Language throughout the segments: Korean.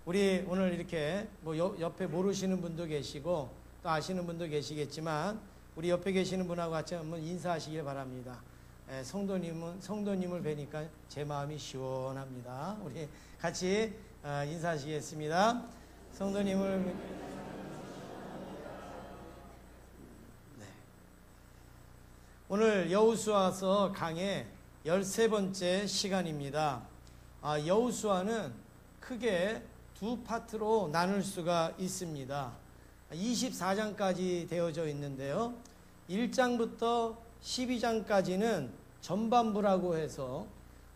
우리 오늘 이렇게 뭐 옆에 모르시는 분도 계시고 또 아시는 분도 계시겠지만 우리 옆에 계시는 분하고 같이 한번 인사하시길 바랍니다. 성도님을 뵈니까 제 마음이 시원합니다. 우리 같이 인사하시겠습니다. 성도님을 네. 오늘 여호수아서 강의 13번째 시간입니다. 여호수아는 크게 두 파트로 나눌 수가 있습니다. 24장까지 되어져 있는데요. 1장부터 12장까지는 전반부라고 해서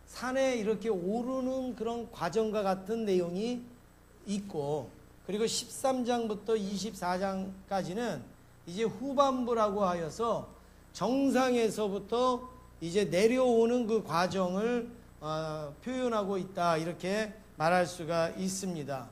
산에 이렇게 오르는 그런 과정과 같은 내용이 있고, 그리고 13장부터 24장까지는 이제 후반부라고 하여서 정상에서부터 이제 내려오는 그 과정을 표현하고 있다, 이렇게 말할 수가 있습니다.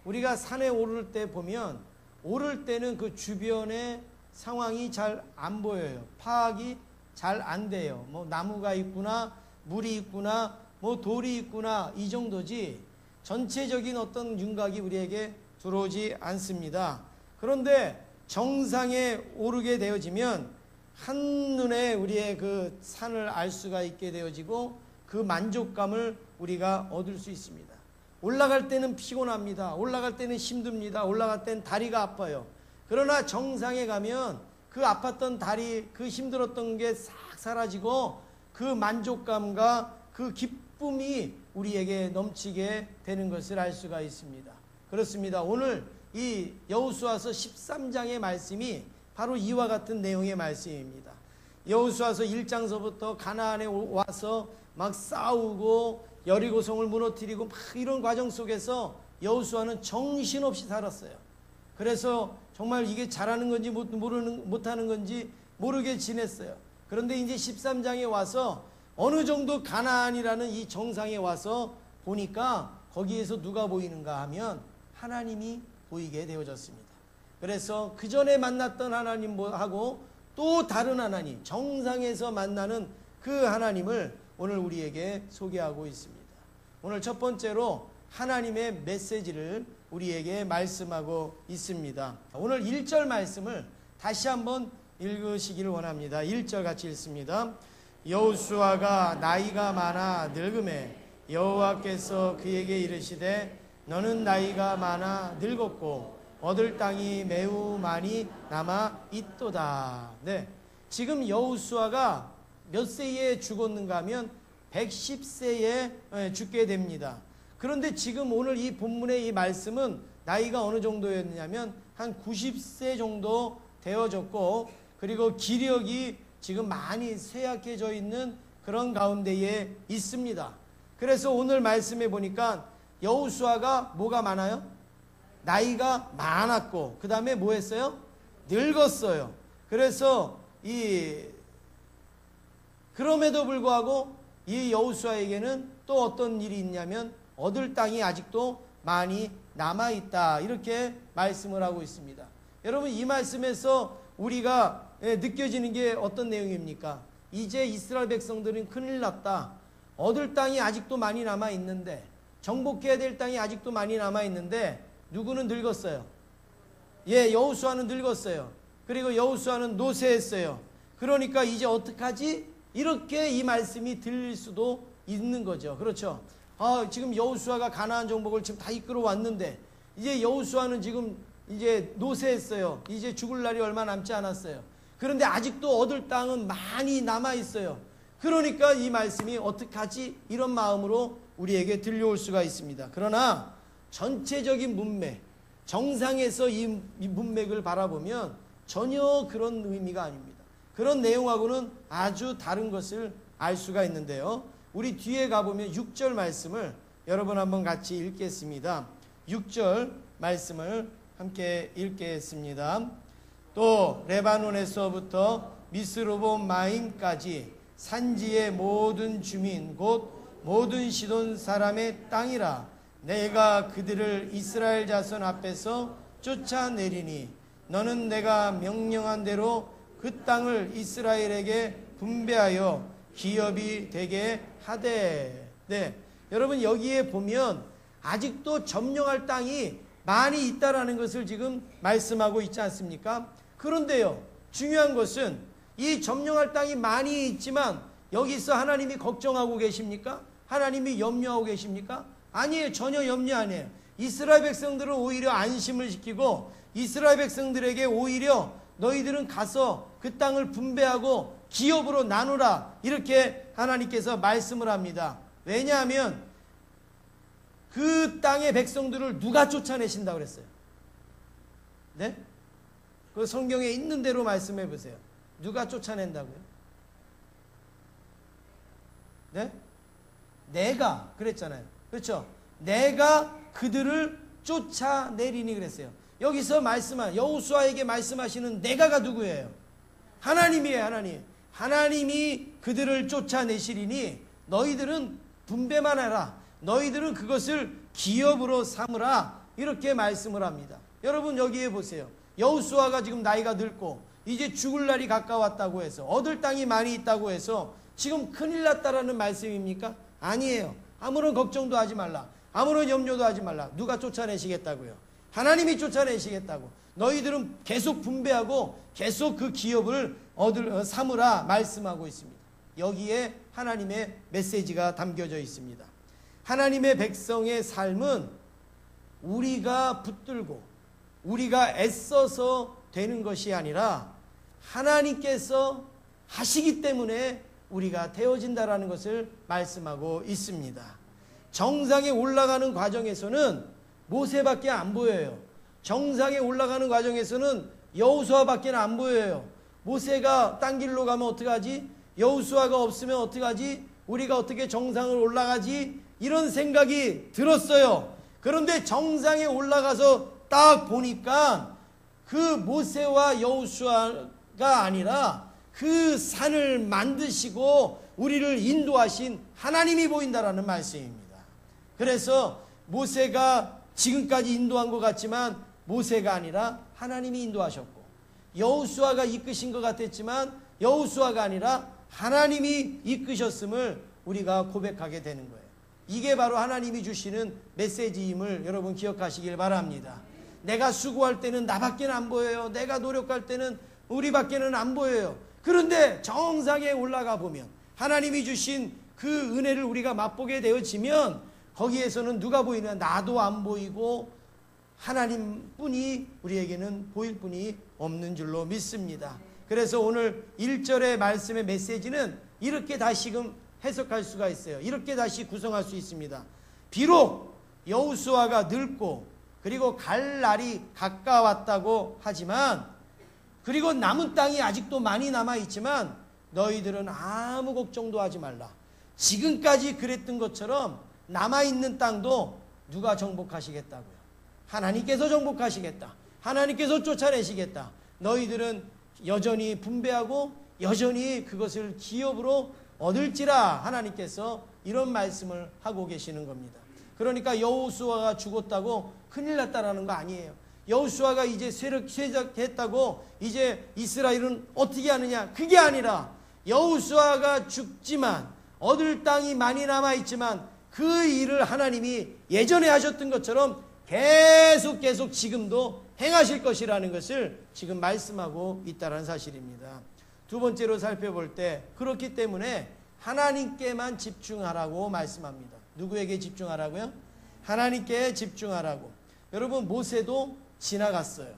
우리가 산에 오를 때 보면 오를 때는 그 주변의 상황이 잘 안 보여요. 파악이 잘 안 돼요. 뭐 나무가 있구나, 물이 있구나, 뭐 돌이 있구나, 이 정도지 전체적인 어떤 윤곽이 우리에게 들어오지 않습니다. 그런데 정상에 오르게 되어지면 한눈에 우리의 그 산을 알 수가 있게 되어지고 그 만족감을 우리가 얻을 수 있습니다. 올라갈 때는 피곤합니다. 올라갈 때는 힘듭니다. 올라갈 때는 다리가 아파요. 그러나 정상에 가면 그 아팠던 다리, 그 힘들었던 게 싹 사라지고 그 만족감과 그 기쁨이 우리에게 넘치게 되는 것을 알 수가 있습니다. 그렇습니다. 오늘 이 여호수아서 13장의 말씀이 바로 이와 같은 내용의 말씀입니다. 여호수아서 1장서부터 가나안에 와서 막 싸우고 여리고성을 무너뜨리고 막 이런 과정 속에서 여호수아는 정신없이 살았어요. 그래서 정말 이게 잘하는 건지 못하는 건지 모르게 지냈어요. 그런데 이제 13장에 와서 어느 정도 가나안이라는 이 정상에 와서 보니까 거기에서 누가 보이는가 하면 하나님이 보이게 되어졌습니다. 그래서 그 전에 만났던 하나님하고 또 다른 하나님, 정상에서 만나는 그 하나님을 오늘 우리에게 소개하고 있습니다. 오늘 첫 번째로 하나님의 메시지를 우리에게 말씀하고 있습니다. 오늘 1절 말씀을 다시 한번 읽으시기를 원합니다. 1절 같이 읽습니다. 여호수아가 나이가 많아 늙음에 여호와께서 그에게 이르시되 너는 나이가 많아 늙었고 얻을 땅이 매우 많이 남아 있도다. 네, 지금 여호수아가 몇 세에 죽었는가 하면 110세에 죽게 됩니다. 그런데 지금 오늘 이 본문의 이 말씀은 나이가 어느 정도였냐면 한 90세 정도 되어졌고, 그리고 기력이 지금 많이 쇠약해져 있는 그런 가운데에 있습니다. 그래서 오늘 말씀에 보니까 여호수아가 뭐가 많아요? 나이가 많았고 그 다음에 뭐 했어요? 늙었어요. 그래서 그럼에도 불구하고 이 여호수아에게는 또 어떤 일이 있냐면 얻을 땅이 아직도 많이 남아있다, 이렇게 말씀을 하고 있습니다. 여러분, 이 말씀에서 우리가 느껴지는 게 어떤 내용입니까? 이제 이스라엘 백성들은 큰일 났다. 얻을 땅이 아직도 많이 남아있는데, 정복해야 될 땅이 아직도 많이 남아있는데 누구는 늙었어요? 여호수아는 늙었어요. 그리고 여호수아는 노쇠했어요. 그러니까 이제 어떡하지? 이렇게 이 말씀이 들릴 수도 있는 거죠. 그렇죠? 지금 여호수아가 가나안 정복을 지금 다 이끌어 왔는데 이제 여호수아는 지금 이제 노쇠했어요. 이제 죽을 날이 얼마 남지 않았어요. 그런데 아직도 얻을 땅은 많이 남아 있어요. 그러니까 이 말씀이 어떡하지? 이런 마음으로 우리에게 들려올 수가 있습니다. 그러나 전체적인 문맥, 정상에서 이 문맥을 바라보면 전혀 그런 의미가 아닙니다. 그런 내용하고는 아주 다른 것을 알 수가 있는데요. 우리 뒤에 가보면 6절 말씀을 여러분 한번 같이 읽겠습니다. 6절 말씀을 함께 읽겠습니다. 또 레바논에서부터 미스로봇마임까지 산지의 모든 주민 곧 모든 시돈 사람의 땅이라 내가 그들을 이스라엘 자손 앞에서 쫓아내리니 너는 내가 명령한 대로 그 땅을 이스라엘에게 분배하여 기업이 되게 하되. 네, 여러분 여기에 보면 아직도 점령할 땅이 많이 있다라는 것을 지금 말씀하고 있지 않습니까? 그런데요, 중요한 것은 이 점령할 땅이 많이 있지만 여기서 하나님이 걱정하고 계십니까? 하나님이 염려하고 계십니까? 아니에요. 전혀 염려 안 해요. 이스라엘 백성들은 오히려 안심을 시키고 이스라엘 백성들에게 오히려 너희들은 가서 그 땅을 분배하고 기업으로 나누라, 이렇게 하나님께서 말씀을 합니다. 왜냐하면 그 땅의 백성들을 누가 쫓아내신다고 그랬어요? 네? 그 성경에 있는 대로 말씀해 보세요. 누가 쫓아낸다고요? 네? 내가 그랬잖아요. 그렇죠? 내가 그들을 쫓아내리니 그랬어요. 여기서 말씀한 여호수아에게 말씀하시는 내가가 누구예요? 하나님이에요. 하나님. 하나님이 그들을 쫓아내시리니 너희들은 분배만 해라. 너희들은 그것을 기업으로 삼으라. 이렇게 말씀을 합니다. 여러분 여기에 보세요. 여호수아가 지금 나이가 늙고 이제 죽을 날이 가까웠다고 해서 얻을 땅이 많이 있다고 해서 지금 큰일 났다라는 말씀입니까? 아니에요. 아무런 걱정도 하지 말라. 아무런 염려도 하지 말라. 누가 쫓아내시겠다고요? 하나님이 쫓아내시겠다고. 너희들은 계속 분배하고 계속 그 기업을 삼으라 말씀하고 있습니다. 여기에 하나님의 메시지가 담겨져 있습니다. 하나님의 백성의 삶은 우리가 붙들고 우리가 애써서 되는 것이 아니라 하나님께서 하시기 때문에 우리가 되어진다라는 것을 말씀하고 있습니다. 정상에 올라가는 과정에서는 모세밖에 안 보여요. 정상에 올라가는 과정에서는 여호수아밖에 안 보여요. 모세가 딴 길로 가면 어떡하지? 여호수아가 없으면 어떡하지? 우리가 어떻게 정상을 올라가지? 이런 생각이 들었어요. 그런데 정상에 올라가서 딱 보니까 그 모세와 여호수아가 아니라 그 산을 만드시고 우리를 인도하신 하나님이 보인다라는 말씀입니다. 그래서 모세가 지금까지 인도한 것 같지만 모세가 아니라 하나님이 인도하셨고, 여호수아가 이끄신 것 같았지만 여호수아가 아니라 하나님이 이끄셨음을 우리가 고백하게 되는 거예요. 이게 바로 하나님이 주시는 메시지임을 여러분 기억하시길 바랍니다. 내가 수고할 때는 나밖에 안 보여요. 내가 노력할 때는 우리밖에는 안 보여요. 그런데 정상에 올라가 보면 하나님이 주신 그 은혜를 우리가 맛보게 되어지면 거기에서는 누가 보이냐? 나도 안 보이고 하나님뿐이 우리에게는 보일 뿐이 없는 줄로 믿습니다. 그래서 오늘 1절의 말씀의 메시지는 이렇게 다시금 해석할 수가 있어요. 이렇게 다시 구성할 수 있습니다. 비록 여호수아가 늙고 그리고 갈 날이 가까웠다고 하지만, 그리고 남은 땅이 아직도 많이 남아있지만 너희들은 아무 걱정도 하지 말라. 지금까지 그랬던 것처럼 남아있는 땅도 누가 정복하시겠다고요? 하나님께서 정복하시겠다. 하나님께서 쫓아내시겠다. 너희들은 여전히 분배하고 여전히 그것을 기업으로 얻을지라 하나님께서 이런 말씀을 하고 계시는 겁니다. 그러니까 여호수아가 죽었다고 큰일 났다라는 거 아니에요. 여호수아가 이제 쇠작했다고 이제 이스라엘은 어떻게 하느냐, 그게 아니라 여호수아가 죽지만 얻을 땅이 많이 남아있지만 그 일을 하나님이 예전에 하셨던 것처럼 계속 지금도 행하실 것이라는 것을 지금 말씀하고 있다는 사실입니다. 두 번째로 살펴볼 때, 그렇기 때문에 하나님께만 집중하라고 말씀합니다. 누구에게 집중하라고요? 하나님께 집중하라고. 여러분, 모세도 지나갔어요.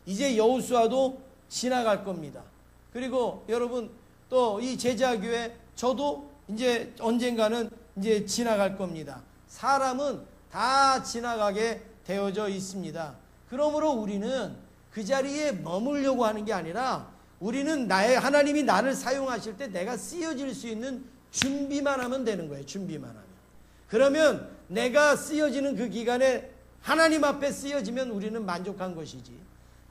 이제 여호수아도 지나갈 겁니다. 그리고 여러분, 또 이 제자교회 저도 이제 언젠가는 이제 지나갈 겁니다. 사람은 다 지나가게 되어져 있습니다. 그러므로 우리는 그 자리에 머물려고 하는 게 아니라 우리는 하나님이 나를 사용하실 때 내가 쓰여질 수 있는 준비만 하면 되는 거예요. 준비만 하면. 그러면 내가 쓰여지는 그 기간에 하나님 앞에 쓰여지면 우리는 만족한 것이지,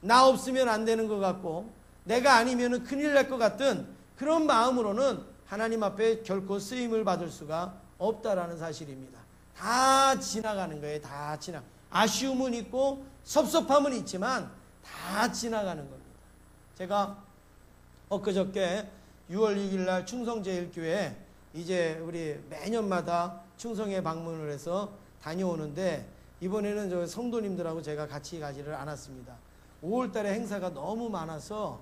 나 없으면 안 되는 것 같고 내가 아니면 큰일 날 것 같은 그런 마음으로는 하나님 앞에 결코 쓰임을 받을 수가 없다라는 사실입니다. 다 지나가는 거예요. 다 아쉬움은 있고 섭섭함은 있지만 다 지나가는 겁니다. 제가 엊그저께 6월 6일 날 충성제일교회 이제 우리 매년마다 충성에 방문을 해서 다녀오는데 이번에는 저 성도님들하고 제가 같이 가지를 않았습니다. 5월 달에 행사가 너무 많아서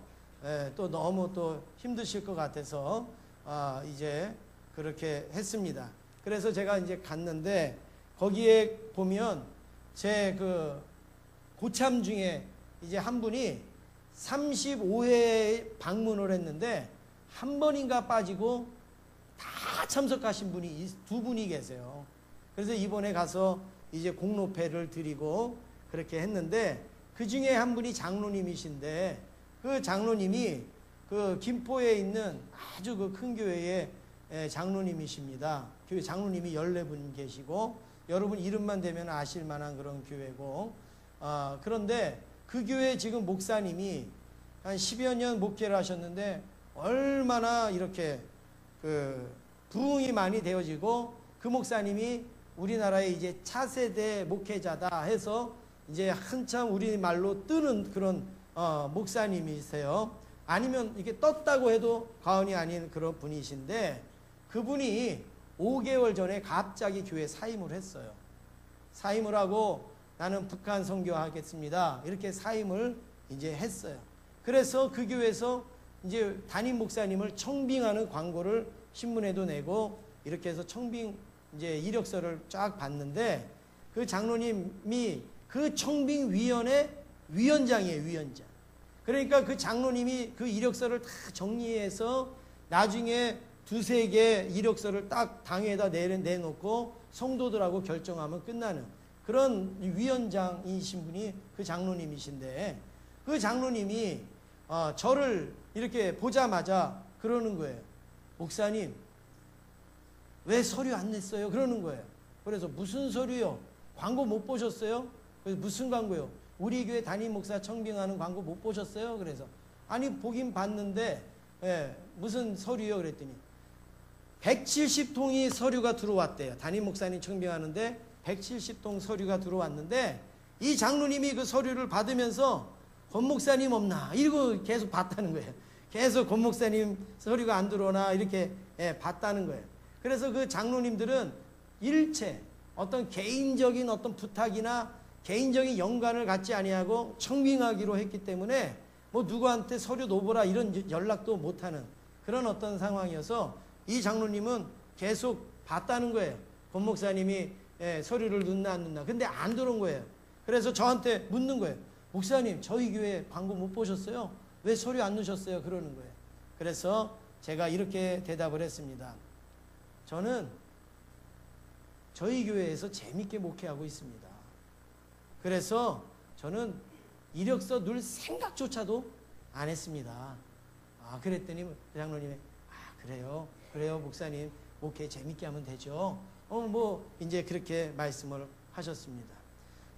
또 너무 또 힘드실 것 같아서 이제 그렇게 했습니다. 그래서 제가 이제 갔는데 거기에 보면 제 그 고참 중에 이제 한 분이 35회 방문을 했는데 한 번인가 빠지고 다 참석하신 분이 두 분이 계세요. 그래서 이번에 가서 이제 공로패를 드리고 그렇게 했는데 그 중에 한 분이 장로님이신데 그 장로님이 그 김포에 있는 아주 그 큰 교회의 장로님이십니다. 교회 장로님이 14분 계시고 여러분 이름만 되면 아실 만한 그런 교회고 그런데 그 교회 지금 목사님이 한 10여 년 목회를 하셨는데 얼마나 이렇게 그 부흥이 많이 되어지고 그 목사님이 우리나라의 이제 차세대 목회자다 해서 이제 한참 우리말로 뜨는 그런 목사님이세요. 아니면 이게 떴다고 해도 과언이 아닌 그런 분이신데 그분이 5개월 전에 갑자기 교회 사임을 했어요. 사임을 하고 나는 북한 선교하겠습니다. 이렇게 사임을 이제 했어요. 그래서 그 교회에서 이제 담임 목사님을 청빙하는 광고를 신문에도 내고 이렇게 해서 청빙 이제 이력서를 쫙 봤는데 그 장로님이 그 청빙위원회 위원장이에요, 위원장. 그러니까 그 장로님이 그 이력서를 다 정리해서 나중에 2-3개 이력서를 딱 당에다 내놓고 성도들하고 결정하면 끝나는 그런 위원장이신 분이 그 장로님이신데 그 장로님이 저를 이렇게 보자마자 그러는 거예요. 목사님, 왜 서류 안 냈어요? 그러는 거예요. 그래서 무슨 서류요? 광고 못 보셨어요? 그래서 무슨 광고요? 우리 교회 담임 목사 청빙하는 광고 못 보셨어요? 그래서 아니 보긴 봤는데 무슨 서류요? 그랬더니 170통이 서류가 들어왔대요. 담임 목사님 청빙하는데 170통 서류가 들어왔는데 이 장로님이 그 서류를 받으면서 권 목사님 없나? 이러고 계속 봤다는 거예요. 계속 권 목사님 서류가 안 들어오나 이렇게 봤다는 거예요. 그래서 그 장로님들은 일체 어떤 개인적인 어떤 부탁이나 개인적인 연관을 갖지 아니하고 청빙하기로 했기 때문에 뭐 누구한테 서류 놓으라 이런 연락도 못하는 그런 어떤 상황이어서 이 장로님은 계속 봤다는 거예요. 권 목사님이 서류를 넣나 안 넣나. 근데 안 들어온 거예요. 그래서 저한테 묻는 거예요. 목사님, 저희 교회 광고 못 보셨어요? 왜 서류 안 넣으셨어요? 그러는 거예요. 그래서 제가 이렇게 대답을 했습니다. 저는 저희 교회에서 재밌게 목회하고 있습니다. 그래서 저는 이력서 넣을 생각조차도 안 했습니다. 그랬더니 장로님이 그래요 목사님 목회 재밌게 하면 되죠. 뭐 이제 그렇게 말씀을 하셨습니다.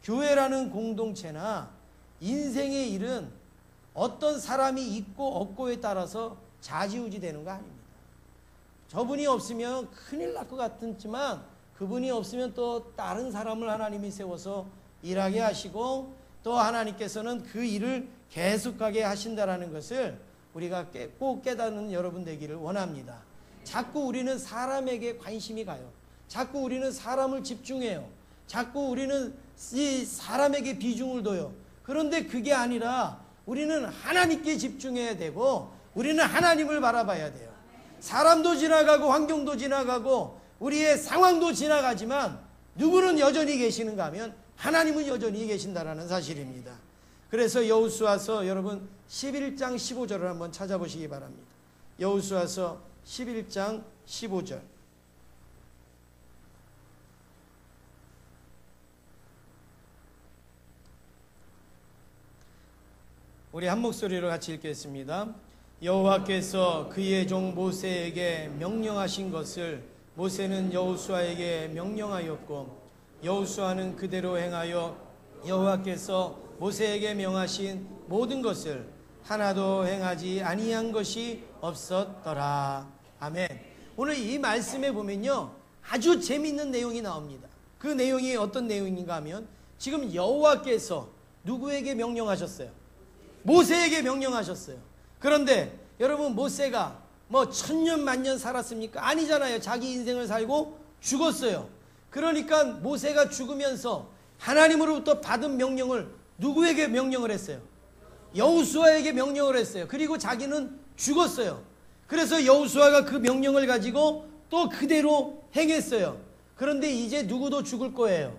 교회라는 공동체나 인생의 일은 어떤 사람이 있고 없고에 따라서 좌지우지 되는 거 아닙니다. 저분이 없으면 큰일 날 것 같지만 그분이 없으면 또 다른 사람을 하나님이 세워서 일하게 하시고 또 하나님께서는 그 일을 계속하게 하신다라는 것을 우리가 꼭 깨닫는 여러분 되기를 원합니다. 자꾸 우리는 사람에게 관심이 가요. 자꾸 우리는 사람을 집중해요. 자꾸 우리는 이 사람에게 비중을 둬요. 그런데 그게 아니라 우리는 하나님께 집중해야 되고 우리는 하나님을 바라봐야 돼요. 사람도 지나가고 환경도 지나가고 우리의 상황도 지나가지만 누구는 여전히 계시는가 하면 하나님은 여전히 계신다라는 사실입니다. 그래서 여호수아서 여러분 11장 15절을 한번 찾아보시기 바랍니다. 여호수아서 11장 15절. 우리 한 목소리로 같이 읽겠습니다. 여호와께서 그의 종 모세에게 명령하신 것을 모세는 여호수아에게 명령하였고 여호수아는 그대로 행하여 여호와께서 모세에게 명하신 모든 것을 하나도 행하지 아니한 것이 없었더라. 아멘. 오늘 이 말씀에 보면요 아주 재미있는 내용이 나옵니다. 그 내용이 어떤 내용인가 하면 지금 여호와께서 누구에게 명령하셨어요? 모세에게 명령하셨어요. 그런데 여러분 모세가 뭐 천년 만년 살았습니까? 아니잖아요. 자기 인생을 살고 죽었어요. 그러니까 모세가 죽으면서 하나님으로부터 받은 명령을 누구에게 명령을 했어요? 여호수아에게 명령을 했어요. 그리고 자기는 죽었어요. 그래서 여호수아가 그 명령을 가지고 또 그대로 행했어요. 그런데 이제 누구도 죽을 거예요.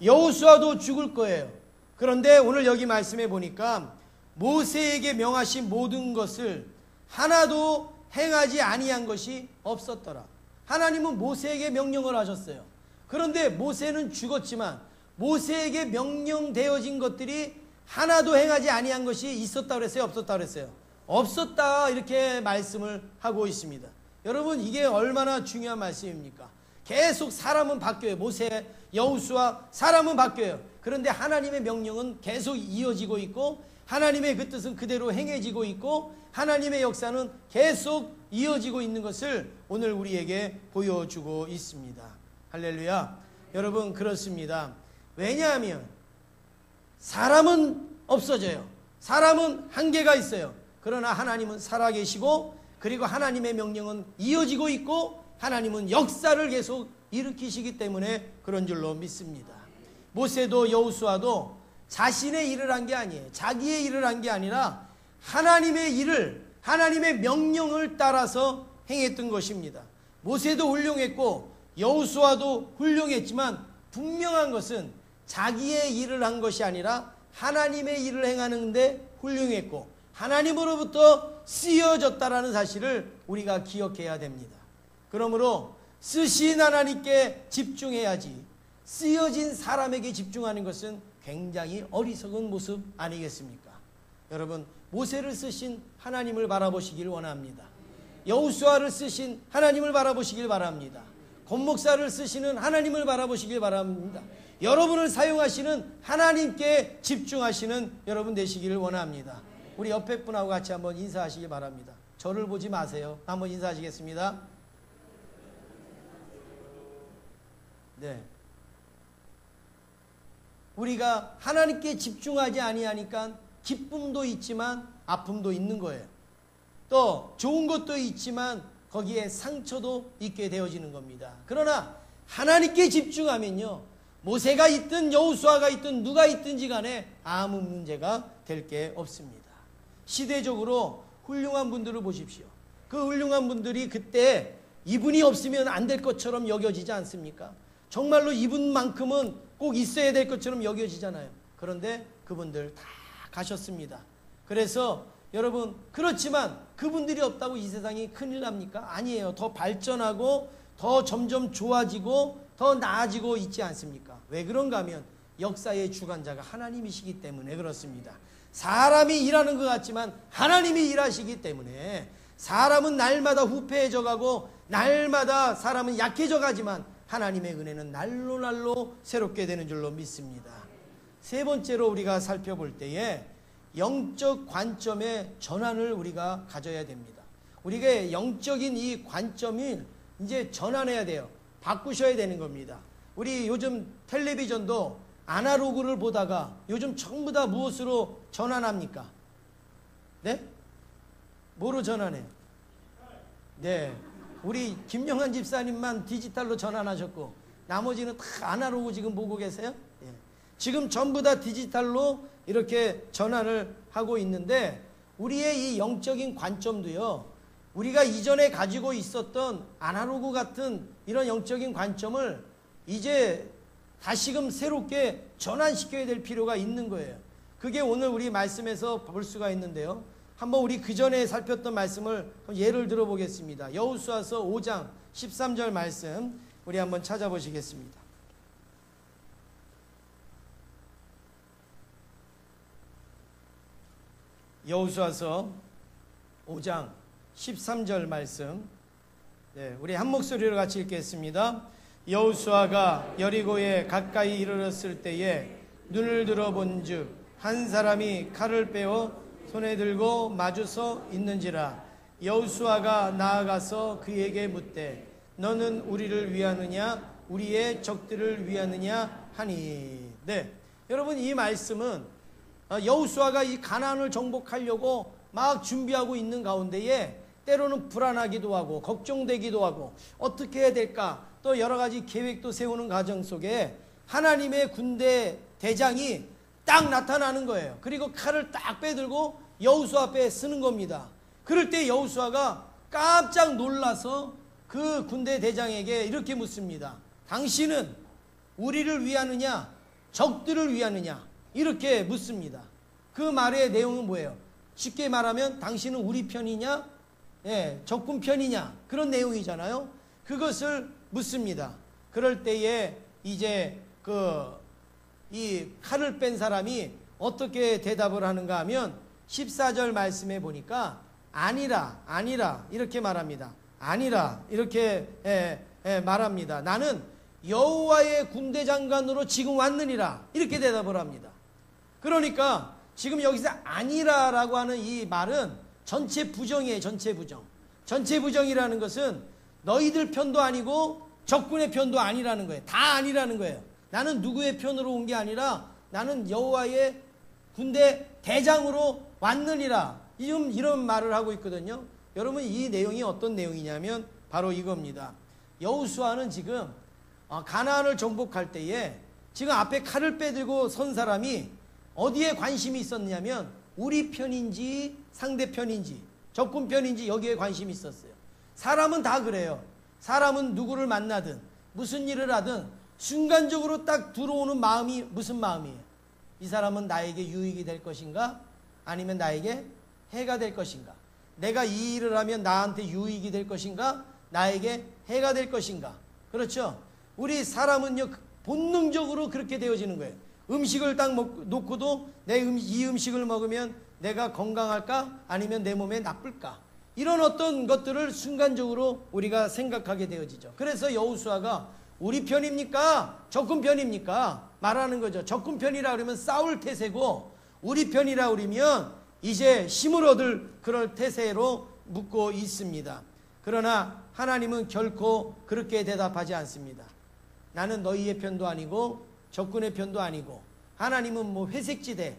여호수아도 죽을 거예요. 그런데 오늘 여기 말씀해 보니까 모세에게 명하신 모든 것을 하나도 행하지 아니한 것이 없었더라. 하나님은 모세에게 명령을 하셨어요. 그런데 모세는 죽었지만 모세에게 명령되어진 것들이 하나도 행하지 아니한 것이 있었다 그랬어요? 없었다 그랬어요? 없었다, 이렇게 말씀을 하고 있습니다. 여러분, 이게 얼마나 중요한 말씀입니까? 계속 사람은 바뀌어요. 모세, 여호수아, 사람은 바뀌어요. 그런데 하나님의 명령은 계속 이어지고 있고 하나님의 그 뜻은 그대로 행해지고 있고 하나님의 역사는 계속 이어지고 있는 것을 오늘 우리에게 보여주고 있습니다. 할렐루야. 여러분, 그렇습니다. 왜냐하면 사람은 없어져요. 사람은 한계가 있어요. 그러나 하나님은 살아계시고 그리고 하나님의 명령은 이어지고 있고 하나님은 역사를 계속 일으키시기 때문에 그런 줄로 믿습니다. 모세도 여호수아도 자신의 일을 한 게 아니에요. 자기의 일을 한 게 아니라 하나님의 일을, 하나님의 명령을 따라서 행했던 것입니다. 모세도 훌륭했고 여호수아도 훌륭했지만 분명한 것은 자기의 일을 한 것이 아니라 하나님의 일을 행하는데 훌륭했고 하나님으로부터 쓰여졌다라는 사실을 우리가 기억해야 됩니다. 그러므로 쓰신 하나님께 집중해야지 쓰여진 사람에게 집중하는 것은 굉장히 어리석은 모습 아니겠습니까? 여러분, 모세를 쓰신 하나님을 바라보시길 원합니다. 여호수아를 쓰신 하나님을 바라보시길 바랍니다. 권목사를 쓰시는 하나님을 바라보시길 바랍니다. 여러분을 사용하시는 하나님께 집중하시는 여러분 되시기를 원합니다. 우리 옆에 분하고 같이 한번 인사하시기 바랍니다. 저를 보지 마세요. 한번 인사하시겠습니다. 네. 우리가 하나님께 집중하지 아니하니까 기쁨도 있지만 아픔도 있는 거예요. 또 좋은 것도 있지만 거기에 상처도 있게 되어지는 겁니다. 그러나 하나님께 집중하면요, 모세가 있든 여호수아가 있든 누가 있든지 간에 아무 문제가 될 게 없습니다. 시대적으로 훌륭한 분들을 보십시오. 그 훌륭한 분들이 그때 이분이 없으면 안 될 것처럼 여겨지지 않습니까? 정말로 이분만큼은 꼭 있어야 될 것처럼 여겨지잖아요. 그런데 그분들 다 가셨습니다. 그래서 여러분, 그렇지만 그분들이 없다고 이 세상이 큰일 납니까? 아니에요. 더 발전하고 더 점점 좋아지고 더 나아지고 있지 않습니까? 왜 그런가 하면 역사의 주관자가 하나님이시기 때문에 그렇습니다. 사람이 일하는 것 같지만 하나님이 일하시기 때문에 사람은 날마다 후패해져 가고 날마다 사람은 약해져 가지만 하나님의 은혜는 날로 날로 새롭게 되는 줄로 믿습니다. 세 번째로 우리가 살펴볼 때에 영적 관점의 전환을 우리가 가져야 됩니다. 우리가 영적인 이 관점을 이제 전환해야 돼요. 바꾸셔야 되는 겁니다. 우리 요즘 텔레비전도 아날로그를 보다가 요즘 전부 다 무엇으로 전환합니까? 네? 뭐로 전환해요? 네. 우리 김영환 집사님만 디지털로 전환하셨고 나머지는 다 아날로그 지금 보고 계세요? 예. 지금 전부 다 디지털로 이렇게 전환을 하고 있는데 우리의 이 영적인 관점도요, 우리가 이전에 가지고 있었던 아날로그 같은 이런 영적인 관점을 이제 다시금 새롭게 전환시켜야 될 필요가 있는 거예요. 그게 오늘 우리 말씀에서 볼 수가 있는데요. 한번 우리 그 전에 살폈던 말씀을 예를 들어보겠습니다. 여호수아서 5장 13절 말씀 우리 한번 찾아보시겠습니다. 여호수아서 5장 13절 말씀, 네, 우리 한 목소리로 같이 읽겠습니다. 여호수아가 여리고에 가까이 이르렀을 때에 눈을 들어본즉 한 사람이 칼을 빼어 손에 들고 마주서 있는지라. 여호수아가 나아가서 그에게 묻되 너는 우리를 위하느냐 우리의 적들을 위하느냐 하니. 네, 여러분, 이 말씀은 여호수아가 이 가나안을 정복하려고 막 준비하고 있는 가운데에 때로는 불안하기도 하고 걱정되기도 하고 어떻게 해야 될까 또 여러 가지 계획도 세우는 과정 속에 하나님의 군대 대장이 딱 나타나는 거예요. 그리고 칼을 딱 빼들고 여호수아 앞에 쓰는 겁니다. 그럴 때 여호수아가 깜짝 놀라서 그 군대 대장에게 이렇게 묻습니다. 당신은 우리를 위하느냐 적들을 위하느냐 이렇게 묻습니다. 그 말의 내용은 뭐예요? 쉽게 말하면 당신은 우리 편이냐 적군 편이냐 그런 내용이잖아요. 그것을 묻습니다. 그럴 때에 이제 이 칼을 뺀 사람이 어떻게 대답을 하는가 하면 14절 말씀에 보니까 아니라 이렇게 말합니다. 아니라 이렇게 말합니다. 나는 여호와의 군대 장관으로 지금 왔느니라 이렇게 대답을 합니다. 그러니까 지금 여기서 아니라라고 하는 이 말은 전체 부정이에요. 전체 부정. 전체 부정이라는 것은 너희들 편도 아니고 적군의 편도 아니라는 거예요. 다 아니라는 거예요. 나는 누구의 편으로 온 게 아니라 나는 여호와의 군대 대장으로 왔느니라 이런 말을 하고 있거든요. 여러분 이 내용이 어떤 내용이냐면 바로 이겁니다. 여호수아는 지금 가나안을 정복할 때에 지금 앞에 칼을 빼들고 선 사람이 어디에 관심이 있었냐면 우리 편인지 상대 편인지 적군 편인지 여기에 관심이 있었어요. 사람은 다 그래요. 사람은 누구를 만나든 무슨 일을 하든 순간적으로 딱 들어오는 마음이 무슨 마음이에요? 이 사람은 나에게 유익이 될 것인가? 아니면 나에게 해가 될 것인가? 내가 이 일을 하면 나한테 유익이 될 것인가? 나에게 해가 될 것인가? 그렇죠? 우리 사람은요 본능적으로 그렇게 되어지는 거예요. 음식을 딱 놓고도 이 음식을 먹으면 내가 건강할까? 아니면 내 몸에 나쁠까? 이런 어떤 것들을 순간적으로 우리가 생각하게 되어지죠. 그래서 여호수아가 우리 편입니까? 적군 편입니까? 말하는 거죠. 적군 편이라 그러면 싸울 태세고 우리 편이라 그러면 이제 힘을 얻을 그럴 태세로 묻고 있습니다. 그러나 하나님은 결코 그렇게 대답하지 않습니다. 나는 너희의 편도 아니고 적군의 편도 아니고 하나님은 뭐 회색지대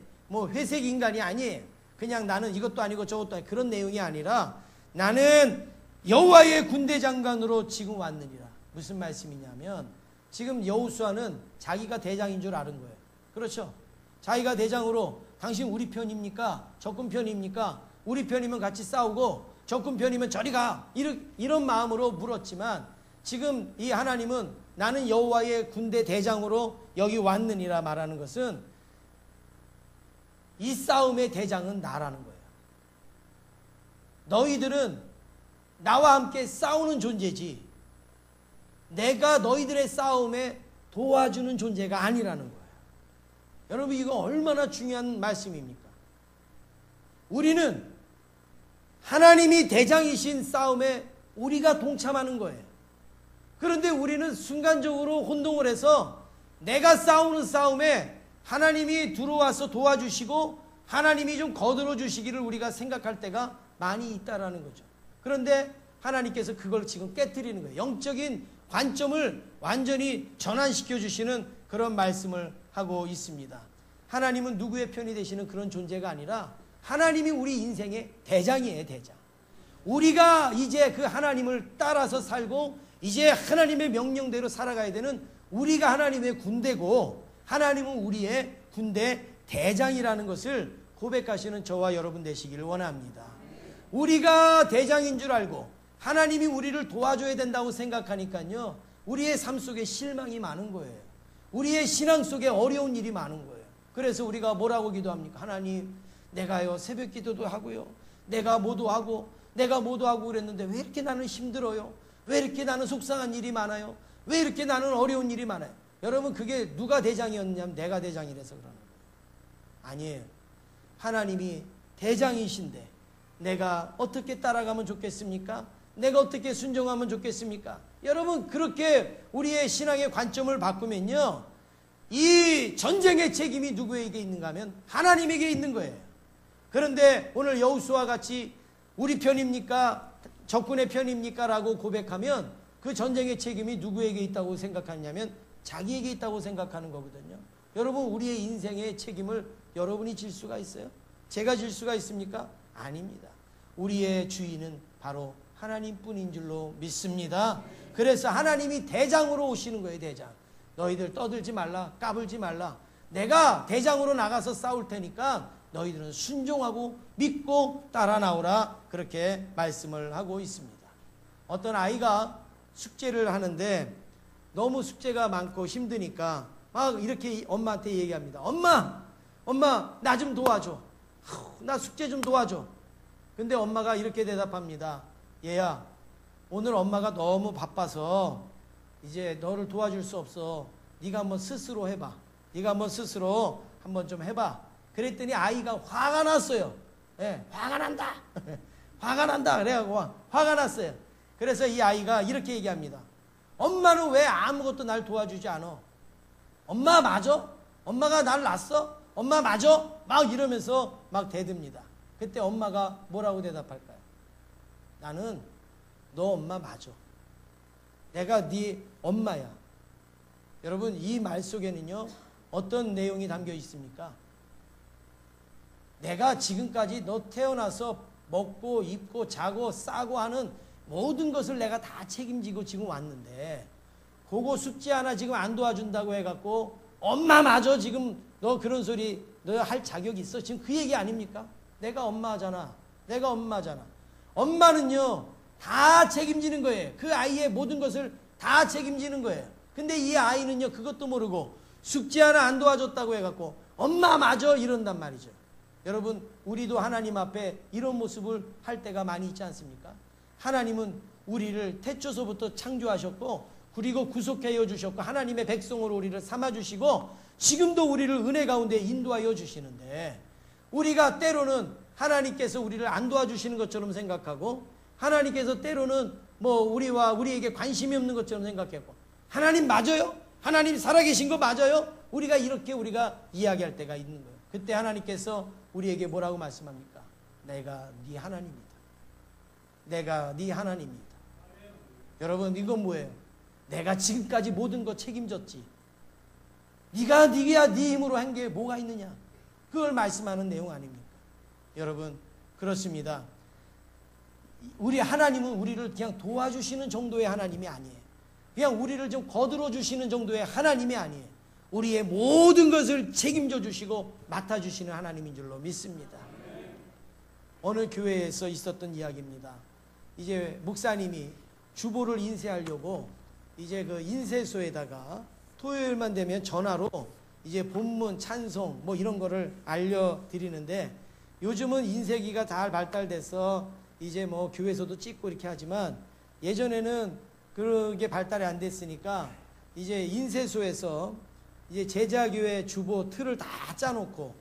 회색 인간이 아니에요. 그냥 나는 이것도 아니고 저것도 아니고 그런 내용이 아니라 나는 여호와의 군대 장관으로 지금 왔느니라. 무슨 말씀이냐면 지금 여호수아는 자기가 대장인 줄 아는 거예요. 그렇죠? 자기가 대장으로 당신 우리 편입니까? 적군 편입니까? 우리 편이면 같이 싸우고 적군 편이면 저리 가. 이런 마음으로 물었지만 지금 이 하나님은 나는 여호와의 군대 대장으로 여기 왔느니라 말하는 것은 이 싸움의 대장은 나라는 거예요. 너희들은 나와 함께 싸우는 존재지 내가 너희들의 싸움에 도와주는 존재가 아니라는 거예요. 여러분 이거 얼마나 중요한 말씀입니까? 우리는 하나님이 대장이신 싸움에 우리가 동참하는 거예요. 그런데 우리는 순간적으로 혼동을 해서 내가 싸우는 싸움에 하나님이 들어와서 도와주시고 하나님이 좀 거들어 주시기를 우리가 생각할 때가 많이 있다라는 거죠. 그런데 하나님께서 그걸 지금 깨트리는 거예요. 영적인 관점을 완전히 전환시켜 주시는 그런 말씀을 하고 있습니다. 하나님은 누구의 편이 되시는 그런 존재가 아니라 하나님이 우리 인생의 대장이에요. 대장. 우리가 이제 그 하나님을 따라서 살고 이제 하나님의 명령대로 살아가야 되는 우리가 하나님의 군대고 하나님은 우리의 군대 대장이라는 것을 고백하시는 저와 여러분 되시기를 원합니다. 우리가 대장인 줄 알고 하나님이 우리를 도와줘야 된다고 생각하니까요 우리의 삶 속에 실망이 많은 거예요. 우리의 신앙 속에 어려운 일이 많은 거예요. 그래서 우리가 뭐라고 기도합니까? 하나님 내가요 새벽 기도도 하고요 내가 모두 하고 그랬는데 왜 이렇게 나는 힘들어요? 왜 이렇게 나는 속상한 일이 많아요? 왜 이렇게 나는 어려운 일이 많아요? 여러분 그게 누가 대장이었냐면 내가 대장이라서 그러는 거예요. 아니에요. 하나님이 대장이신데 내가 어떻게 따라가면 좋겠습니까? 내가 어떻게 순종하면 좋겠습니까? 여러분 그렇게 우리의 신앙의 관점을 바꾸면요 이 전쟁의 책임이 누구에게 있는가 하면 하나님에게 있는 거예요. 그런데 오늘 여호수아와 같이 우리 편입니까? 적군의 편입니까? 라고 고백하면 그 전쟁의 책임이 누구에게 있다고 생각하냐면 자기에게 있다고 생각하는 거거든요. 여러분 우리의 인생의 책임을 여러분이 질 수가 있어요? 제가 질 수가 있습니까? 아닙니다. 우리의 주인은 바로 하나님뿐인 줄로 믿습니다. 그래서 하나님이 대장으로 오시는 거예요. 대장. 너희들 떠들지 말라, 까불지 말라. 내가 대장으로 나가서 싸울 테니까 너희들은 순종하고 믿고 따라 나오라. 그렇게 말씀을 하고 있습니다. 어떤 아이가 숙제를 하는데 너무 숙제가 많고 힘드니까 막 이렇게 엄마한테 얘기합니다. 엄마 나 좀 도와줘. 나 숙제 좀 도와줘. 근데 엄마가 이렇게 대답합니다. 얘야, 오늘 엄마가 너무 바빠서 이제 너를 도와줄 수 없어. 네가 한번 스스로 해봐. 네가 한번 스스로 한번 좀 해봐. 그랬더니 아이가 화가 났어요. 예, 화가 난다. 화가 난다. 그래갖고 화가 났어요. 그래서 이 아이가 이렇게 얘기합니다. 엄마는 왜 아무것도 날 도와주지 않아? 엄마 맞아? 엄마가 날 낳았어? 엄마 맞아? 막 이러면서 막 대듭니다. 그때 엄마가 뭐라고 대답할까요? 나는 너 엄마 맞아. 내가 네 엄마야. 여러분, 이 말 속에는요 어떤 내용이 담겨 있습니까? 내가 지금까지 너 태어나서 먹고 입고 자고 싸고 하는 모든 것을 내가 다 책임지고 지금 왔는데 그거 숙제 하나 지금 안 도와준다고 해갖고 엄마 맞아 지금 너 그런 소리 너 할 자격이 있어? 지금 그 얘기 아닙니까? 내가 엄마잖아. 내가 엄마잖아. 엄마는요 다 책임지는 거예요. 그 아이의 모든 것을 다 책임지는 거예요. 근데 이 아이는요 그것도 모르고 숙제 하나 안 도와줬다고 해갖고 엄마 맞아 이런단 말이죠. 여러분, 우리도 하나님 앞에 이런 모습을 할 때가 많이 있지 않습니까? 하나님은 우리를 태초서부터 창조하셨고 그리고 구속하여 주셨고 하나님의 백성으로 우리를 삼아주시고 지금도 우리를 은혜 가운데 인도하여 주시는데 우리가 때로는 하나님께서 우리를 안 도와주시는 것처럼 생각하고 하나님께서 때로는 뭐 우리에게 관심이 없는 것처럼 생각하고 하나님 맞아요? 하나님 살아계신 거 맞아요? 우리가 이야기할 때가 있는 거예요. 그때 하나님께서 우리에게 뭐라고 말씀합니까? 내가 네 하나님이다. 내가 네 하나님이다. 여러분, 이건 뭐예요? 내가 지금까지 모든 거 책임졌지. 네가 네 힘으로 한 게 뭐가 있느냐? 그걸 말씀하는 내용 아닙니까? 여러분, 그렇습니다. 우리 하나님은 우리를 그냥 도와주시는 정도의 하나님이 아니에요. 그냥 우리를 좀 거들어 주시는 정도의 하나님이 아니에요. 우리의 모든 것을 책임져 주시고 맡아 주시는 하나님인 줄로 믿습니다. 어느 교회에서 있었던 이야기입니다. 이제 목사님이 주보를 인쇄하려고 이제 그 인쇄소에다가 토요일만 되면 전화로 이제 본문, 찬송 뭐 이런 거를 알려드리는데 요즘은 인쇄기가 잘 발달돼서 이제 뭐 교회에서도 찍고 이렇게 하지만 예전에는 그게 발달이 안 됐으니까 이제 인쇄소에서 이제 제자교회 주보 틀을 다 짜놓고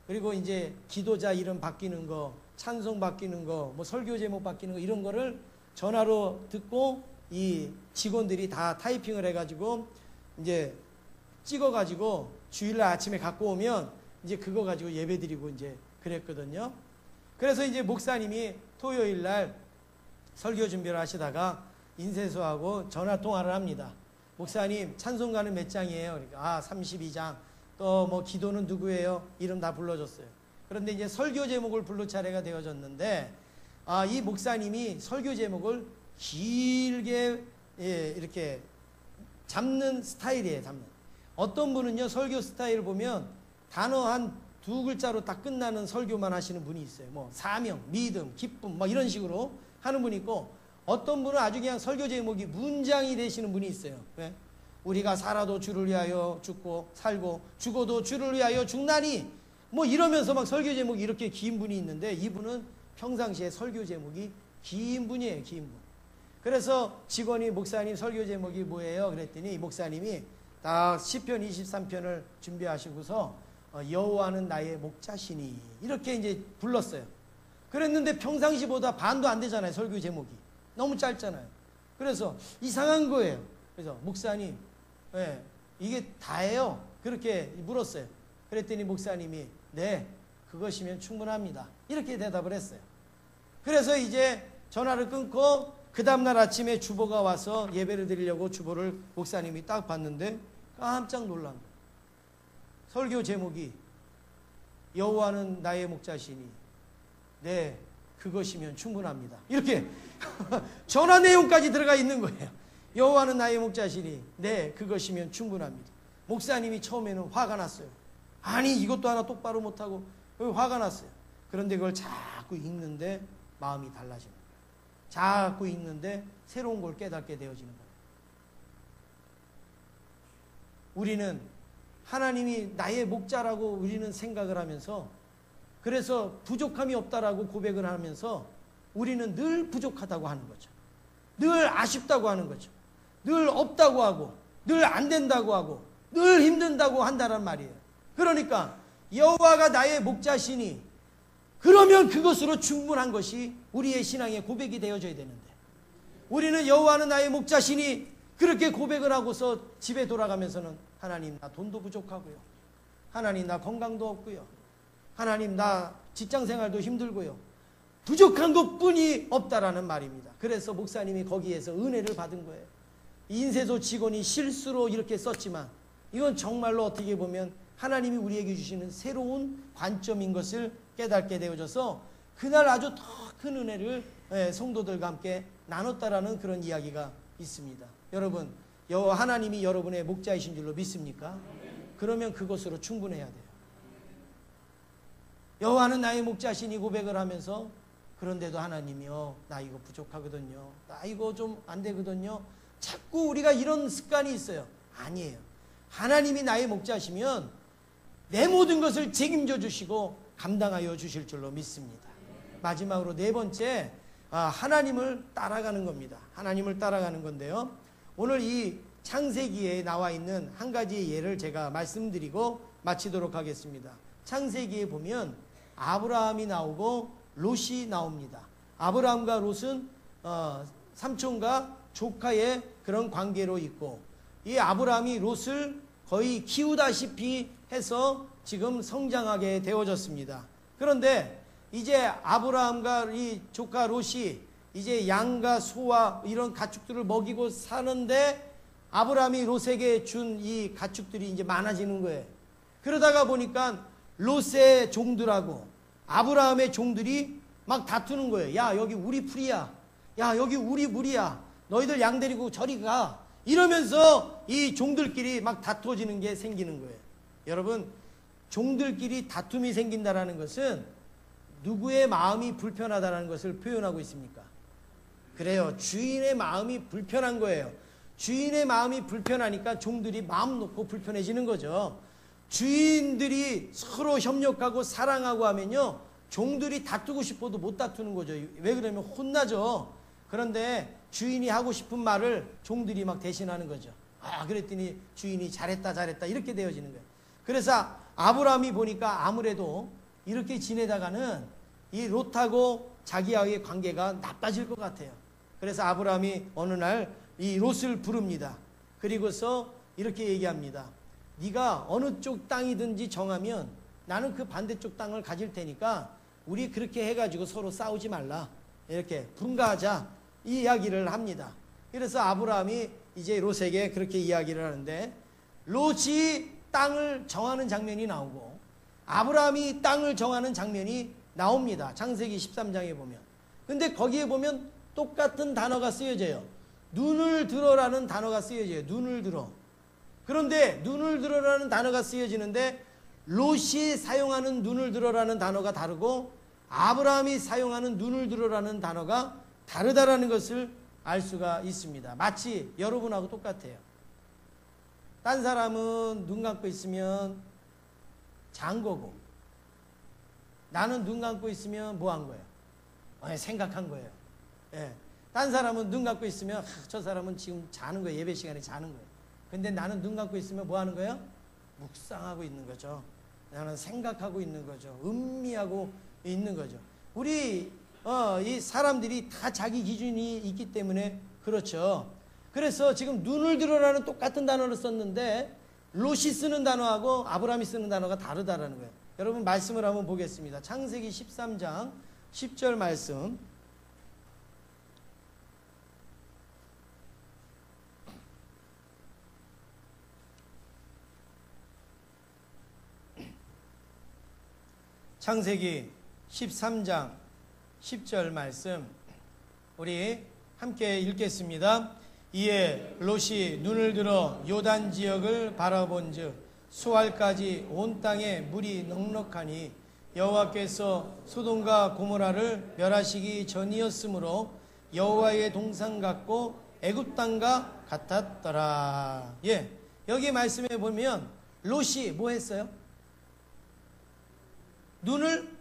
그리고 이제 기도자 이름 바뀌는 거, 찬송 바뀌는 거, 뭐 설교 제목 바뀌는 거 이런 거를 전화로 듣고 이 직원들이 다 타이핑을 해가지고 이제 찍어가지고 주일날 아침에 갖고 오면 이제 그거 가지고 예배드리고 이제 그랬거든요. 그래서 이제 목사님이 토요일날 설교 준비를 하시다가 인쇄소하고 전화 통화를 합니다. 목사님, 찬송가는 몇 장이에요? 그러니까 32장. 또 뭐 기도는 누구예요? 이름 다 불러줬어요. 그런데 이제 설교 제목을 부를 차례가 되어졌는데 이 목사님이 설교 제목을 길게 이렇게 잡는 스타일이에요. 어떤 분은요 설교 스타일을 보면 단어 한 2글자로 딱 끝나는 설교만 하시는 분이 있어요. 뭐 사명, 믿음, 기쁨 뭐 이런 식으로 하는 분이 있고 어떤 분은 아주 그냥 설교 제목이 문장이 되시는 분이 있어요. 왜? 우리가 살아도 주를 위하여 죽고 살고 죽어도 주를 위하여 죽나니 뭐 이러면서 막 설교 제목이 이렇게 긴 분이 있는데 이분은 평상시에 설교 제목이 긴 분이에요. 긴 분. 그래서 직원이 목사님 설교 제목이 뭐예요? 그랬더니 목사님이 딱 시편 23편을 준비하시고서 여호와는 나의 목자시니 이렇게 이제 불렀어요. 그랬는데 평상시보다 반도 안 되잖아요. 설교 제목이. 너무 짧잖아요. 그래서 이상한 거예요. 그래서 목사님, 이게 다예요? 그렇게 물었어요. 그랬더니 목사님이 네, 그것이면 충분합니다. 이렇게 대답을 했어요. 그래서 이제 전화를 끊고 그 다음날 아침에 주보가 와서 예배를 드리려고 주보를 목사님이 딱 봤는데 깜짝 놀란 거예요. 설교 제목이 여호와는 나의 목자시니 네, 그것이면 충분합니다. 이렇게 전화 내용까지 들어가 있는 거예요. 여호와는 나의 목자시니 네, 그것이면 충분합니다. 목사님이 처음에는 화가 났어요. 아니 이것도 하나 똑바로 못하고 화가 났어요. 그런데 그걸 자꾸 읽는데 마음이 달라지는 거예요. 자꾸 읽는데 새로운 걸 깨닫게 되어지는 거예요. 우리는 하나님이 나의 목자라고 우리는 생각을 하면서, 그래서 부족함이 없다라고 고백을 하면서 우리는 늘 부족하다고 하는 거죠. 늘 아쉽다고 하는 거죠. 늘 없다고 하고 늘 안 된다고 하고 늘 힘든다고 한다란 말이에요. 그러니까 여호와가 나의 목자시니, 그러면 그것으로 충분한 것이 우리의 신앙의 고백이 되어져야 되는데, 우리는 여호와는 나의 목자시니 그렇게 고백을 하고서 집에 돌아가면서는 하나님 나 돈도 부족하고요, 하나님 나 건강도 없고요, 하나님 나 직장생활도 힘들고요, 부족한 것뿐이 없다라는 말입니다. 그래서 목사님이 거기에서 은혜를 받은 거예요. 인쇄소 직원이 실수로 이렇게 썼지만 이건 정말로 어떻게 보면 하나님이 우리에게 주시는 새로운 관점인 것을 깨닫게 되어져서 그날 아주 더 큰 은혜를 성도들과 함께 나눴다라는 그런 이야기가 있습니다. 여러분, 하나님이 여러분의 목자이신 줄로 믿습니까? 그러면 그것으로 충분해야 돼요. 여호와는 나의 목자시니 고백을 하면서, 그런데도 하나님이요 나 이거 부족하거든요, 나 이거 좀 안 되거든요, 자꾸 우리가 이런 습관이 있어요. 아니에요. 하나님이 나의 목자시면 내 모든 것을 책임져 주시고 감당하여 주실 줄로 믿습니다. 마지막으로 네 번째, 하나님을 따라가는 겁니다. 하나님을 따라가는 건데요, 오늘 이 창세기에 나와 있는 한 가지 예를 제가 말씀드리고 마치도록 하겠습니다. 창세기에 보면 아브라함이 나오고 롯이 나옵니다. 아브라함과 롯은 삼촌과 조카의 그런 관계로 있고, 이 아브라함이 롯을 거의 키우다시피 해서 지금 성장하게 되어졌습니다. 그런데 이제 아브라함과 이 조카 롯이 이제 양과 소와 이런 가축들을 먹이고 사는데, 아브라함이 롯에게 준 이 가축들이 이제 많아지는 거예요. 그러다가 보니까 롯의 종들하고 아브라함의 종들이 막 다투는 거예요. 야, 여기 우리 풀이야, 야, 여기 우리 물이야, 너희들 양 데리고 저리 가, 이러면서 이 종들끼리 막 다투어지는 게 생기는 거예요. 여러분, 종들끼리 다툼이 생긴다라는 것은 누구의 마음이 불편하다는 것을 표현하고 있습니까? 그래요. 주인의 마음이 불편한 거예요. 주인의 마음이 불편하니까 종들이 마음 놓고 불편해지는 거죠. 주인들이 서로 협력하고 사랑하고 하면요, 종들이 다투고 싶어도 못 다투는 거죠. 왜 그러면 혼나죠. 그런데 주인이 하고 싶은 말을 종들이 막 대신하는 거죠. 그랬더니 주인이 잘했다 잘했다 이렇게 되어지는 거예요. 그래서 아브라함이 보니까 아무래도 이렇게 지내다가는 이 롯하고 자기와의 관계가 나빠질 것 같아요. 그래서 아브라함이 어느 날 이 롯을 부릅니다. 그리고서 이렇게 얘기합니다. 네가 어느 쪽 땅이든지 정하면 나는 그 반대쪽 땅을 가질 테니까 우리 그렇게 해가지고 서로 싸우지 말라, 이렇게 분가하자, 이 이야기를 합니다. 그래서 아브라함이 이제 롯에게 그렇게 이야기를 하는데, 롯이 땅을 정하는 장면이 나오고 아브라함이 땅을 정하는 장면이 나옵니다. 창세기 13장에 보면. 근데 거기에 보면 똑같은 단어가 쓰여져요. 눈을 들어라는 단어가 쓰여져요. 눈을 들어. 그런데 눈을 들어라는 단어가 쓰여지는데 롯이 사용하는 눈을 들어라는 단어가 다르고 아브라함이 사용하는 눈을 들어라는 단어가 다르다라는 것을 알 수가 있습니다. 마치 여러분하고 똑같아요. 딴 사람은 눈 감고 있으면 잔 거고, 나는 눈 감고 있으면 뭐 한 거예요? 생각한 거예요. 예. 딴 사람은 눈 감고 있으면 저 사람은 지금 자는 거예요. 예배 시간에 자는 거예요. 근데 나는 눈 감고 있으면 뭐 하는 거예요? 묵상하고 있는 거죠. 나는 생각하고 있는 거죠. 음미하고 있는 거죠. 우리 이 사람들이 다 자기 기준이 있기 때문에 그렇죠. 그래서 지금 눈을 들어라는 똑같은 단어를 썼는데 롯이 쓰는 단어하고 아브라함이 쓰는 단어가 다르다라는 거예요. 여러분 말씀을 한번 보겠습니다. 창세기 13장 10절 말씀. 창세기 13장 10절 말씀 우리 함께 읽겠습니다. 이에 롯이 눈을 들어 요단 지역을 바라본즉 수알까지 온 땅에 물이 넉넉하니 여호와께서 소돔과 고모라를 멸하시기 전이었으므로 여호와의 동산 같고 애굽 땅과 같았더라. 예, 여기 말씀에 보면 롯이 뭐 했어요? 눈을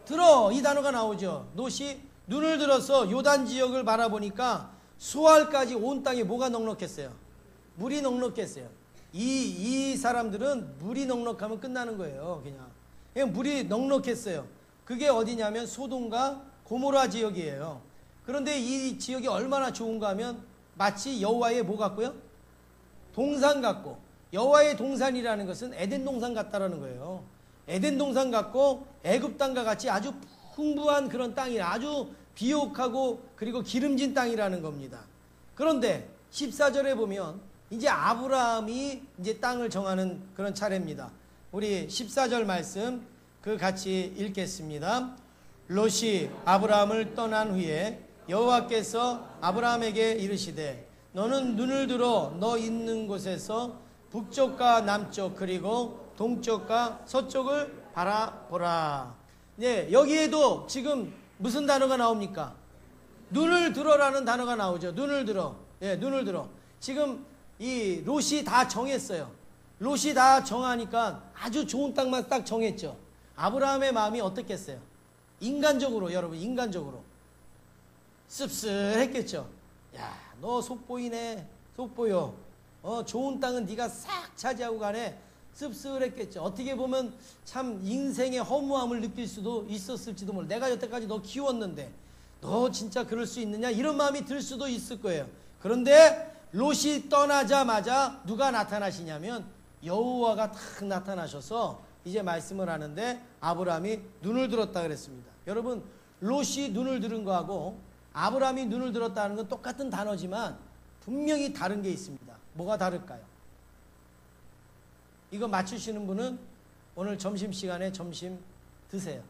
들어, 이 단어가 나오죠. 롯이 눈을 들어서 요단 지역을 바라보니까 수알까지 온 땅에 뭐가 넉넉했어요? 물이 넉넉했어요. 이 사람들은 물이 넉넉하면 끝나는 거예요. 그냥 물이 넉넉했어요. 그게 어디냐면 소돔과 고모라 지역이에요. 그런데 이 지역이 얼마나 좋은가 하면 마치 여호와의 뭐 같고요? 동산 같고, 여호와의 동산이라는 것은 에덴 동산 같다라는 거예요. 에덴 동산 같고 애굽 땅과 같이 아주 풍부한 그런 땅이, 아주 비옥하고 그리고 기름진 땅이라는 겁니다. 그런데 14절에 보면 이제 아브라함이 이제 땅을 정하는 그런 차례입니다. 우리 14절 말씀 그 같이 읽겠습니다. 롯이 아브라함을 떠난 후에 여호와께서 아브라함에게 이르시되 너는 눈을 들어 너 있는 곳에서 북쪽과 남쪽 그리고 동쪽과 서쪽을 바라보라. 네, 여기에도 지금 무슨 단어가 나옵니까? 눈을 들어라는 단어가 나오죠. 눈을 들어. 예, 눈을 들어. 지금 이 롯이 다 정했어요. 롯이 다 정하니까 아주 좋은 땅만 딱 정했죠. 아브라함의 마음이 어떻겠어요? 인간적으로, 여러분, 인간적으로 씁쓸했겠죠. 야, 너 속보이네. 속보여. 좋은 땅은 네가 싹 차지하고 가네. 씁쓸했겠죠. 어떻게 보면 참 인생의 허무함을 느낄 수도 있었을지도 몰라. 내가 여태까지 너 키웠는데 너 진짜 그럴 수 있느냐, 이런 마음이 들 수도 있을 거예요. 그런데 롯이 떠나자마자 누가 나타나시냐면 여호와가 탁 나타나셔서 이제 말씀을 하는데 아브라함이 눈을 들었다 그랬습니다. 여러분, 롯이 눈을 들은 거하고 아브라함이 눈을 들었다는 건 똑같은 단어지만 분명히 다른 게 있습니다. 뭐가 다를까요? 이거 맞추시는 분은 오늘 점심시간에 점심 드세요.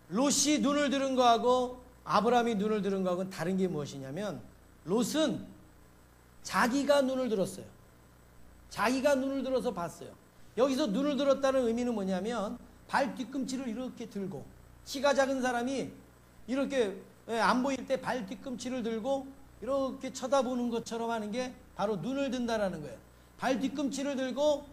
롯이 눈을 들은 거하고 아브라함이 눈을 들은 거하고는 다른 게 무엇이냐면 롯은 자기가 눈을 들었어요. 자기가 눈을 들어서 봤어요. 여기서 눈을 들었다는 의미는 뭐냐면 발 뒤꿈치를 이렇게 들고, 키가 작은 사람이 이렇게 안 보일 때 발 뒤꿈치를 들고 이렇게 쳐다보는 것처럼 하는 게 바로 눈을 든다라는 거예요. 발 뒤꿈치를 들고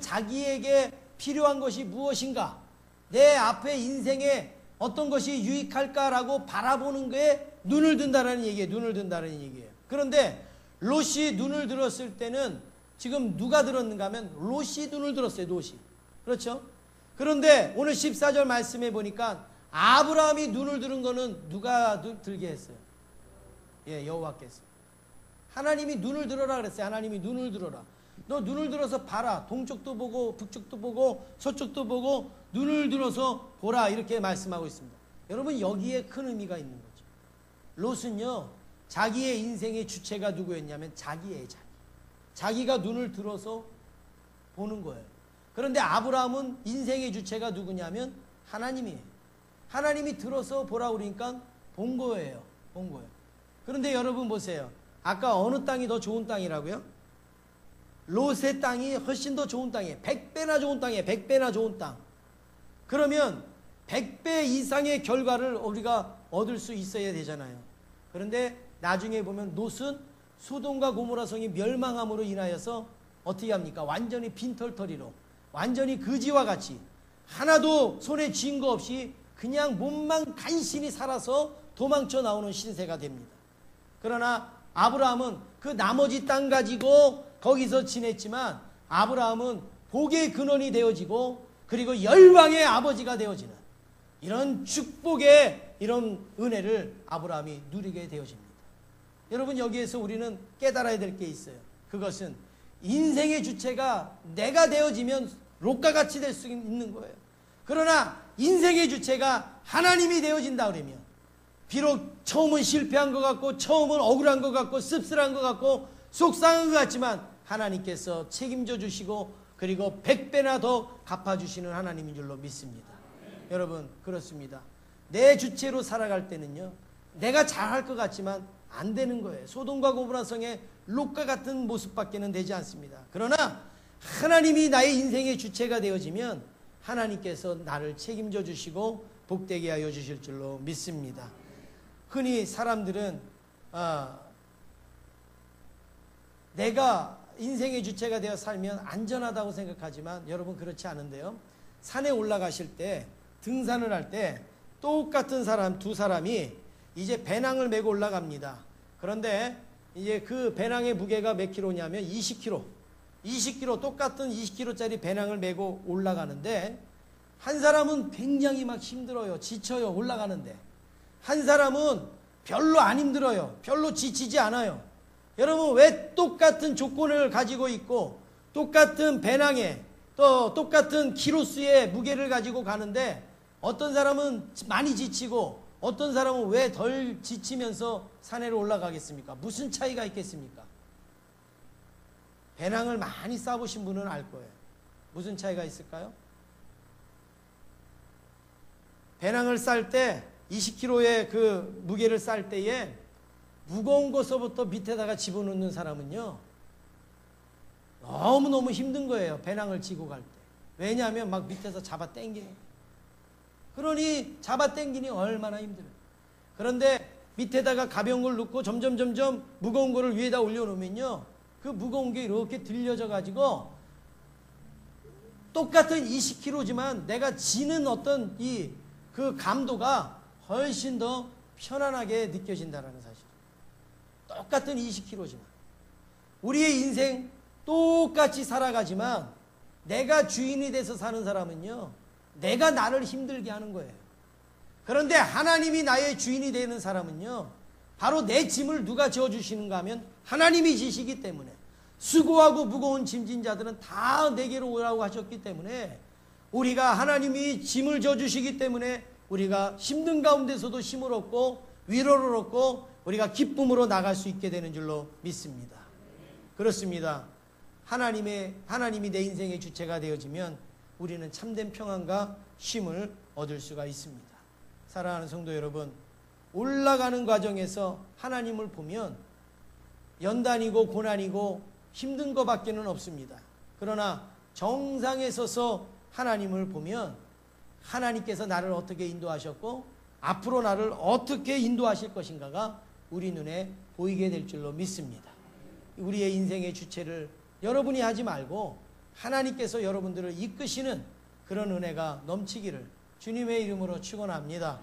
자기에게 필요한 것이 무엇인가, 내 앞에 인생에 어떤 것이 유익할까라고 바라보는 거에 눈을 든다라는 얘기예요. 눈을 든다는 얘기예요. 그런데 롯이 눈을 들었을 때는 지금 누가 들었는가 하면 롯이 눈을 들었어요. 롯이. 그렇죠? 그런데 오늘 14절 말씀해 보니까 아브라함이 눈을 들은 거는 누가 들게 했어요? 예, 여호와께서. 하나님이 눈을 들어라 그랬어요. 하나님이 눈을 들어라. 너 눈을 들어서 봐라. 동쪽도 보고 북쪽도 보고 서쪽도 보고 눈을 들어서 보라, 이렇게 말씀하고 있습니다. 여러분, 여기에 큰 의미가 있는 거죠. 롯은요, 자기의 인생의 주체가 누구였냐면 자기예요. 자기가 눈을 들어서 보는 거예요. 그런데 아브라함은 인생의 주체가 누구냐면 하나님이에요. 하나님이 들어서 보라 그러니까 본 거예요. 본 거예요. 그런데 여러분 보세요. 아까 어느 땅이 더 좋은 땅이라고요? 롯의 땅이 훨씬 더 좋은 땅이에요. 100배나 좋은 땅이에요. 100배나 좋은 땅. 그러면 100배 이상의 결과를 우리가 얻을 수 있어야 되잖아요. 그런데 나중에 보면 롯은 소돔과 고모라 성이 멸망함으로 인하여서 어떻게 합니까? 완전히 빈털터리로, 완전히 거지와 같이 하나도 손에 쥔 거 없이 그냥 몸만 간신히 살아서 도망쳐 나오는 신세가 됩니다. 그러나 아브라함은 그 나머지 땅 가지고 거기서 지냈지만 아브라함은 복의 근원이 되어지고 그리고 열왕의 아버지가 되어지는 이런 축복의 이런 은혜를 아브라함이 누리게 되어집니다. 여러분, 여기에서 우리는 깨달아야 될 게 있어요. 그것은 인생의 주체가 내가 되어지면 롯과 같이 될 수 있는 거예요. 그러나 인생의 주체가 하나님이 되어진다 그러면 비록 처음은 실패한 것 같고 처음은 억울한 것 같고 씁쓸한 것 같고 속상한 것 같지만 하나님께서 책임져 주시고 그리고 100배나 더 갚아주시는 하나님인 줄로 믿습니다. 여러분, 그렇습니다. 내 주체로 살아갈 때는요, 내가 잘할 것 같지만 안 되는 거예요. 소돔과 고모라 성의 롯과 같은 모습밖에는 되지 않습니다. 그러나 하나님이 나의 인생의 주체가 되어지면 하나님께서 나를 책임져 주시고 복되게 하여 주실 줄로 믿습니다. 흔히 사람들은 내가 인생의 주체가 되어 살면 안전하다고 생각하지만 여러분, 그렇지 않은데요. 산에 올라가실 때, 등산을 할 때 똑같은 사람 두 사람이 이제 배낭을 메고 올라갑니다. 그런데 이제 그 배낭의 무게가 몇 킬로냐면 20kg 똑같은 20kg짜리 배낭을 메고 올라가는데, 한 사람은 굉장히 막 힘들어요. 지쳐요. 올라가는데. 한 사람은 별로 안 힘들어요. 별로 지치지 않아요. 여러분, 왜 똑같은 조건을 가지고 있고 똑같은 배낭에 또 똑같은 키로수의 무게를 가지고 가는데 어떤 사람은 많이 지치고 어떤 사람은 왜 덜 지치면서 산에로 올라가겠습니까? 무슨 차이가 있겠습니까? 배낭을 많이 싸보신 분은 알 거예요. 무슨 차이가 있을까요? 배낭을 쌀 때 20kg의 그 무게를 쌀 때에 무거운 것서부터 밑에다가 집어넣는 사람은요, 너무너무 힘든 거예요. 배낭을 지고 갈 때. 왜냐하면 막 밑에서 잡아 당기는 거예요. 그러니 잡아 당기니 얼마나 힘들어요. 그런데 밑에다가 가벼운 걸 넣고 점점 무거운 거를 위에다 올려놓으면요, 그 무거운 게 이렇게 들려져 가지고 똑같은 20kg지만 내가 지는 어떤 그 감도가 훨씬 더 편안하게 느껴진다는 사실. 똑같은 20kg지만 우리의 인생 똑같이 살아가지만 내가 주인이 돼서 사는 사람은요, 내가 나를 힘들게 하는 거예요. 그런데 하나님이 나의 주인이 되는 사람은요, 바로 내 짐을 누가 지어주시는가 하면 하나님이 지시기 때문에, 수고하고 무거운 짐진 자들은 다 내게로 오라고 하셨기 때문에, 우리가 하나님이 짐을 져주시기 때문에 우리가 힘든 가운데서도 힘을 얻고 위로를 얻고 우리가 기쁨으로 나갈 수 있게 되는 줄로 믿습니다. 그렇습니다. 하나님이 내 인생의 주체가 되어지면 우리는 참된 평안과 쉼을 얻을 수가 있습니다. 사랑하는 성도 여러분, 올라가는 과정에서 하나님을 보면 연단이고 고난이고 힘든 것밖에는 없습니다. 그러나 정상에 서서 하나님을 보면 하나님께서 나를 어떻게 인도하셨고 앞으로 나를 어떻게 인도하실 것인가가 우리 눈에 보이게 될 줄로 믿습니다. 우리의 인생의 주체를 여러분이 하지 말고 하나님께서 여러분들을 이끄시는 그런 은혜가 넘치기를 주님의 이름으로 축원합니다.